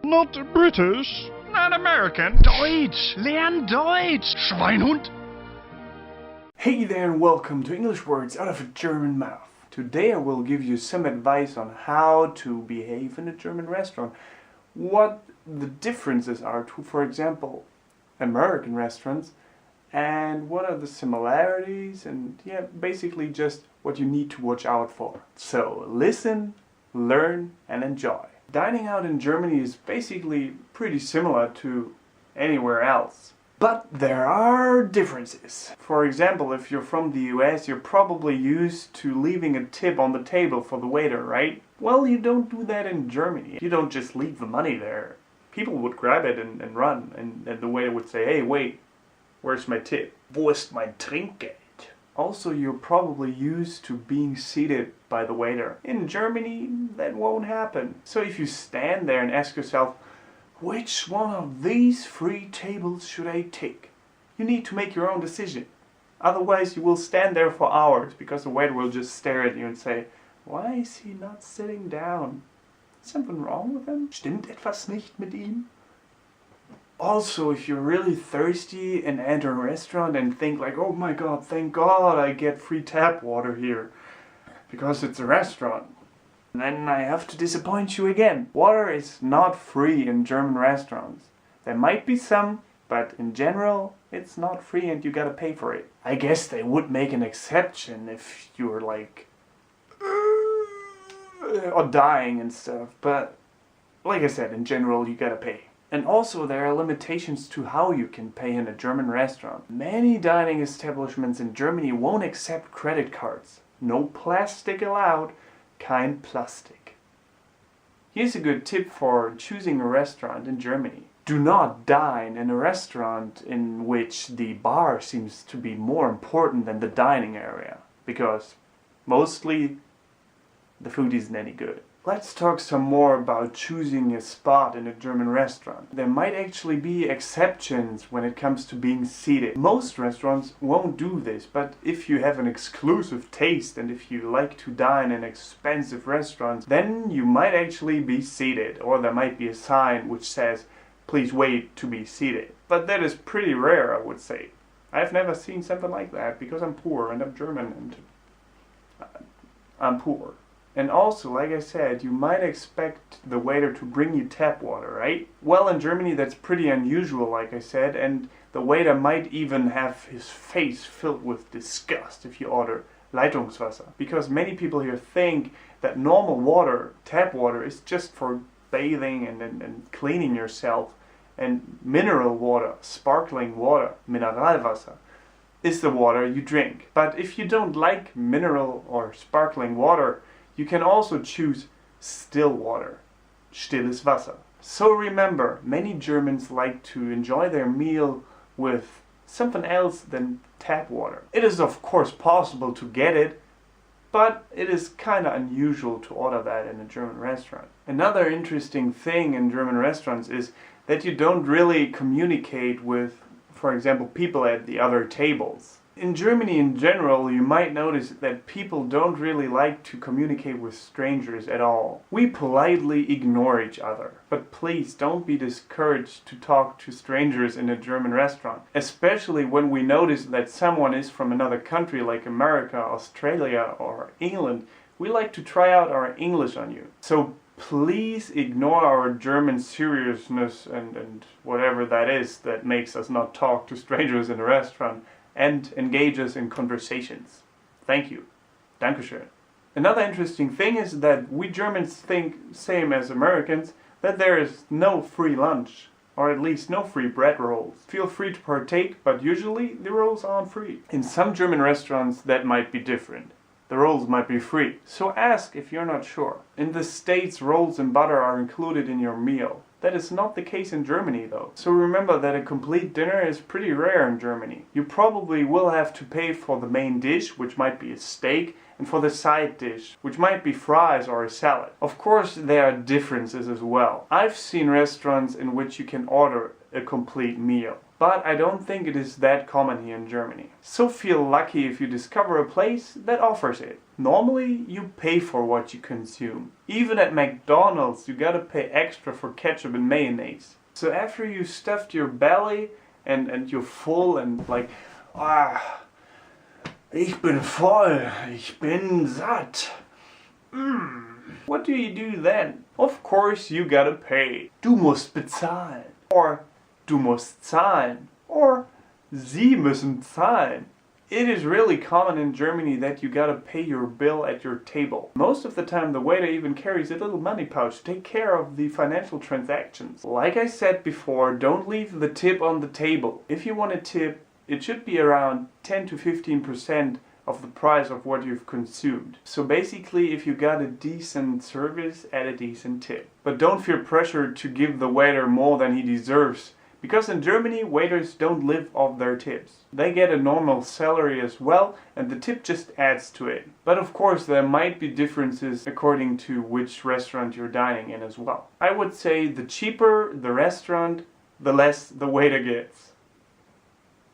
Not British. Not American. Deutsch. Lern Deutsch. Schweinhund. Hey there and welcome to English Words Out of a German Mouth. Today I will give you some advice on how to behave in a German restaurant. What the differences are to, for example, American restaurants, and what are the similarities, and basically just what you need to watch out for. So listen, learn and enjoy. Dining out in Germany is basically pretty similar to anywhere else. But there are differences. For example, if you're from the US, you're probably used to leaving a tip on the table for the waiter, right? Well, you don't do that in Germany. You don't just leave the money there. People would grab it and run, and the waiter would say, "Hey, wait, where's my tip? Wo ist mein Trinkgeld?" Also, you're probably used to being seated by the waiter. In Germany, that won't happen. So if you stand there and ask yourself, which one of these 3 tables should I take? You need to make your own decision. Otherwise, you will stand there for hours because the waiter will just stare at you and say, "Why is he not sitting down? Something wrong with him? Stimmt etwas nicht mit ihm?" Also, if you're really thirsty and enter a restaurant and think like, "Oh my god, thank God I get free tap water here because it's a restaurant," then I have to disappoint you again. Water is not free in German restaurants. There might be some, but in general, it's not free and you gotta pay for it. I guess they would make an exception if you were like or dying and stuff, but like I said, in general, you gotta pay. And also there are limitations to how you can pay in a German restaurant. Many dining establishments in Germany won't accept credit cards. No plastic allowed. Kein Plastik. Here's a good tip for choosing a restaurant in Germany. Do not dine in a restaurant in which the bar seems to be more important than the dining area, because mostly the food isn't any good. Let's talk some more about choosing a spot in a German restaurant. There might actually be exceptions when it comes to being seated. Most restaurants won't do this, but if you have an exclusive taste and if you like to dine in expensive restaurants, then you might actually be seated, or there might be a sign which says, "Please wait to be seated." But that is pretty rare, I would say. I've never seen something like that because I'm poor and I'm German and I'm poor. And also, like I said, you might expect the waiter to bring you tap water, right? Well, in Germany that's pretty unusual, like I said, and the waiter might even have his face filled with disgust if you order Leitungswasser. Because many people here think that normal water, tap water, is just for bathing and cleaning yourself, and mineral water, sparkling water, Mineralwasser, is the water you drink. But if you don't like mineral or sparkling water, you can also choose still water, stilles Wasser. So remember, many Germans like to enjoy their meal with something else than tap water. It is of course possible to get it, but it is kinda unusual to order that in a German restaurant. Another interesting thing in German restaurants is that you don't really communicate with, for example, people at the other tables. In Germany in general, you might notice that people don't really like to communicate with strangers at all. We politely ignore each other. But please don't be discouraged to talk to strangers in a German restaurant, especially when we notice that someone is from another country like America, Australia or England. We like to try out our English on you. So please ignore our German seriousness and whatever that is that makes us not talk to strangers in a restaurant, and engage us in conversations. Thank you. Dankeschön. Another interesting thing is that we Germans think, same as Americans, that there is no free lunch, or at least no free bread rolls. Feel free to partake, but usually the rolls aren't free. In some German restaurants that might be different. The rolls might be free, so ask if you're not sure. In the States, rolls and butter are included in your meal. That is not the case in Germany though. So remember that a complete dinner is pretty rare in Germany. You probably will have to pay for the main dish, which might be a steak, and for the side dish, which might be fries or a salad. Of course, there are differences as well. I've seen restaurants in which you can order a complete meal, but I don't think it is that common here in Germany. So feel lucky if you discover a place that offers it. Normally, you pay for what you consume. Even at McDonald's, you gotta pay extra for ketchup and mayonnaise. So after you stuffed your belly and you're full and like, ich bin voll, ich bin satt. What do you do then? Of course, you gotta pay. Du musst bezahlen. Or du musst zahlen. Or Sie müssen zahlen. It is really common in Germany that you gotta pay your bill at your table. Most of the time the waiter even carries a little money pouch to take care of the financial transactions. Like I said before, don't leave the tip on the table. If you want a tip, it should be around 10 to 15% of the price of what you've consumed. So basically, if you got a decent service, add a decent tip. But don't feel pressured to give the waiter more than he deserves. Because in Germany, waiters don't live off their tips. They get a normal salary as well, and the tip just adds to it. But of course, there might be differences according to which restaurant you're dining in as well. I would say the cheaper the restaurant, the less the waiter gets.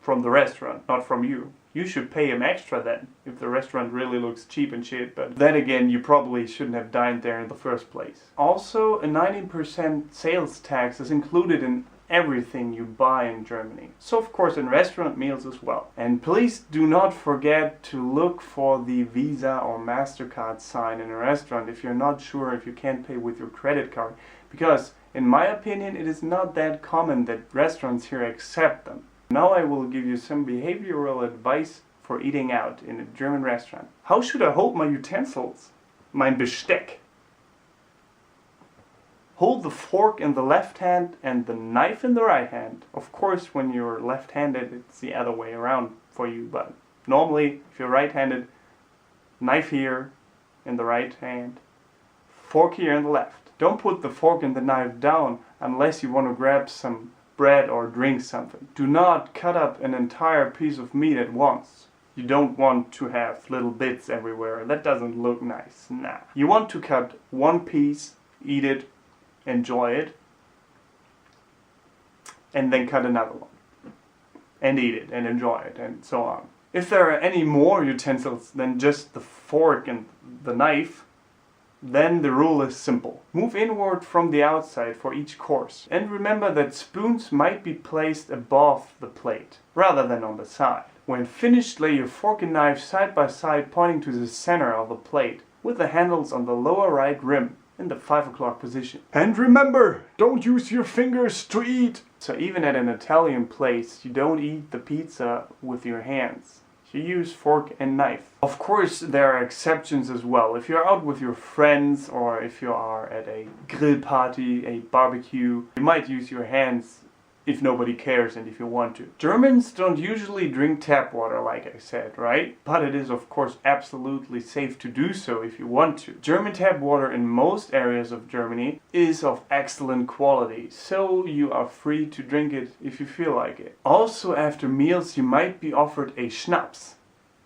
From the restaurant, not from you. You should pay him extra then, if the restaurant really looks cheap and shit, but then again, you probably shouldn't have dined there in the first place. Also, a 19% sales tax is included in everything you buy in Germany. So of course in restaurant meals as well. And please do not forget to look for the Visa or MasterCard sign in a restaurant if you're not sure if you can't pay with your credit card. Because in my opinion it is not that common that restaurants here accept them. Now I will give you some behavioral advice for eating out in a German restaurant. How should I hold my utensils? Mein Besteck. Hold the fork in the left hand and the knife in the right hand. Of course, when you're left-handed, it's the other way around for you, but normally, if you're right-handed, knife here in the right hand, fork here in the left. Don't put the fork and the knife down unless you want to grab some bread or drink something. Do not cut up an entire piece of meat at once. You don't want to have little bits everywhere. That doesn't look nice. Nah. You want to cut one piece, eat it, enjoy it, and then cut another one and eat it and enjoy it and so on. If there are any more utensils than just the fork and the knife, then the rule is simple. Move inward from the outside for each course. And remember that spoons might be placed above the plate rather than on the side. When finished, lay your fork and knife side by side pointing to the center of the plate with the handles on the lower right rim in the 5 o'clock position. And remember, don't use your fingers to eat. So even at an Italian place, you don't eat the pizza with your hands. You use fork and knife. Of course, there are exceptions as well. If you're out with your friends or if you are at a grill party, a barbecue, you might use your hands if nobody cares and if you want to. Germans don't usually drink tap water, like I said, right? But it is of course absolutely safe to do so if you want to. German tap water in most areas of Germany is of excellent quality, so you are free to drink it if you feel like it. Also, after meals you might be offered a schnapps.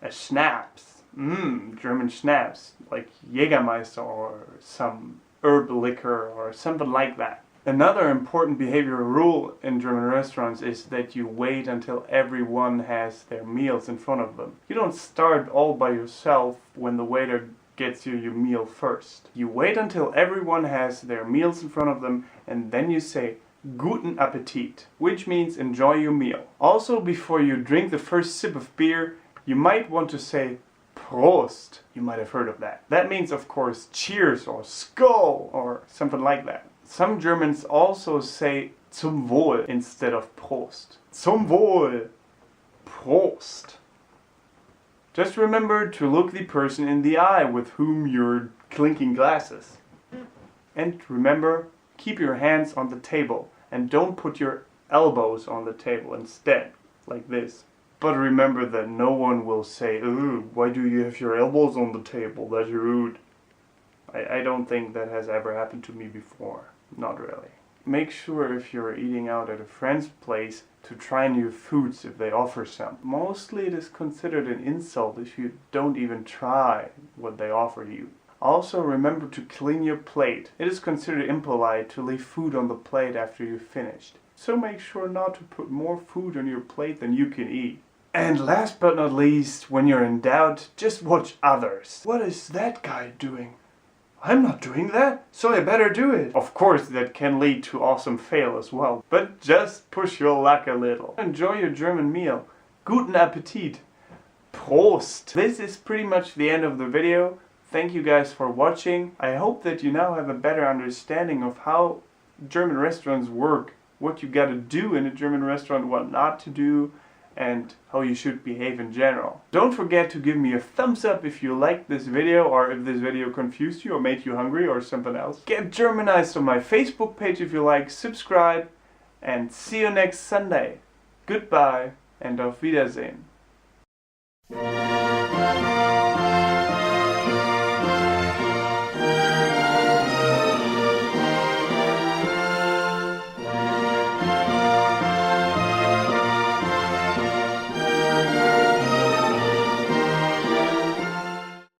A schnapps. German schnapps, like Jägermeister or some herb liquor or something like that. Another important behavioral rule in German restaurants is that you wait until everyone has their meals in front of them. You don't start all by yourself when the waiter gets you your meal first. You wait until everyone has their meals in front of them and then you say Guten Appetit, which means enjoy your meal. Also, before you drink the first sip of beer, you might want to say Prost. You might have heard of that. That means, of course, cheers or Skål or something like that. Some Germans also say zum Wohl instead of Prost. Zum Wohl. Prost. Just remember to look the person in the eye with whom you're clinking glasses. And remember, keep your hands on the table and don't put your elbows on the table instead, like this. But remember that no one will say, "Ooh, why do you have your elbows on the table? That's rude." I don't think that has ever happened to me before. Not really. Make sure if you're eating out at a friend's place to try new foods if they offer some. Mostly it is considered an insult if you don't even try what they offer you. Also remember to clean your plate. It is considered impolite to leave food on the plate after you've finished. So make sure not to put more food on your plate than you can eat. And last but not least, when you're in doubt, just watch others. What is that guy doing? I'm not doing that, so I better do it. Of course, that can lead to awesome fail as well, but just push your luck a little. Enjoy your German meal. Guten Appetit. Prost. This is pretty much the end of the video. Thank you guys for watching. I hope that you now have a better understanding of how German restaurants work, what you gotta do in a German restaurant, what not to do, and how you should behave in general. Don't forget to give me a thumbs up if you liked this video, or if this video confused you or made you hungry or something else. Get Germanized on my Facebook page if you like, subscribe, and see you next Sunday. Goodbye and auf Wiedersehen.